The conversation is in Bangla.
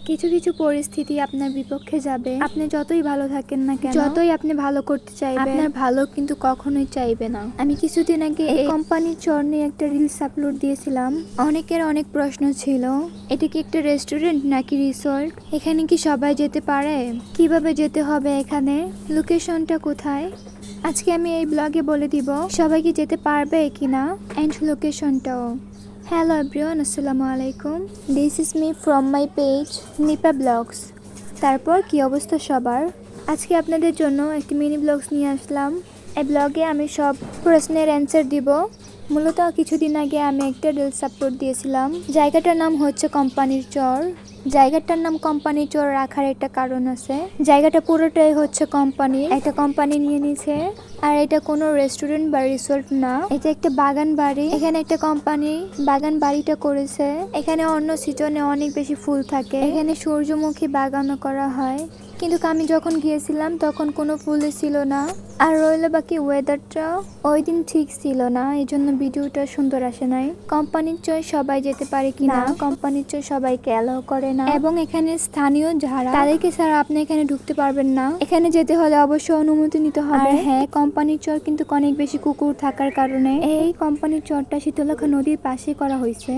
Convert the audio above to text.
কিছু কিছু পরিস্থিতি আপনার বিপক্ষে যাবে। আপনি যতই ভালো থাকেন না কেন, যতই আপনি ভালো করতে চাইবেন, আপনার ভালো কিন্তু কখনোই চাইবে না। আমি কিছুদিন আগে এই কোম্পানির চর নিয়ে একটা রিলস আপলোড দিয়েছিলাম। অনেকের অনেক প্রশ্ন ছিল, এটা কি একটা রেস্টুরেন্ট নাকি রিসোর্ট, এখানে কি সবাই যেতে পারে, কিভাবে যেতে হবে, এখানে লোকেশনটা কোথায়। আজকে আমি এই ব্লগে বলে দিব সবাই কি যেতে পারবে কিনা এন্ড লোকেশনটাও। হ্যালো এভরিওয়ান, আসসালামু আলাইকুম। This is me from my page Nipa blogs. তারপর কি অবস্থা সবার? আজকে আপনাদের জন্য একটি মিনি ব্লগস নিয়ে আসলাম। এই ব্লগে আমি সব প্রশ্নের অ্যান্সার দিব। মূলত কিছুদিন আগে আমি একটা রিলস আপলোড দিয়েছিলাম। জায়গাটার নাম হচ্ছে কোম্পানির চর। জায়গাটার নাম কোম্পানির চর রাখার একটা কারণ আছে। জায়গাটা পুরোটাই হচ্ছে কোম্পানির, একটা কোম্পানি নিয়ে নিছে। আর এটা কোনো রেস্টুরেন্ট বা রিসোর্ট না, এটা একটা বাগান বাড়ি। এখানে একটা কোম্পানি বাগান বাড়িটা করেছে। এখানে অন্য সিজনে অনেক বেশি ফুল থাকে। এখানে সূর্যমুখী বাগানও করা হয়, কিন্তু আমি যখন গিয়েছিলাম তখন কোনো ফুলই ছিল না। আর রইল বাকি ওয়েদারটা ওই দিন ঠিক ছিল না, এই জন্য ভিডিওটা সুন্দর আসে নাই। কোম্পানির চর সবাই যেতে পারে কিনা, কোম্পানির চর সবাইকে অ্যালাউ করে না, এবং এখানে স্থানীয় যারা তাদেরকে ছাড়া আপনি এখানে ঢুকতে পারবেন না। এখানে যেতে হলে অবশ্যই অনুমতি নিতে হবে। আর হ্যাঁ, কোম্পানির চর কিন্তু অনেক বেশি কুকুর থাকার কারণে এই কোম্পানির চরটা শীতলক্ষা নদীর পাশে করা হয়েছে।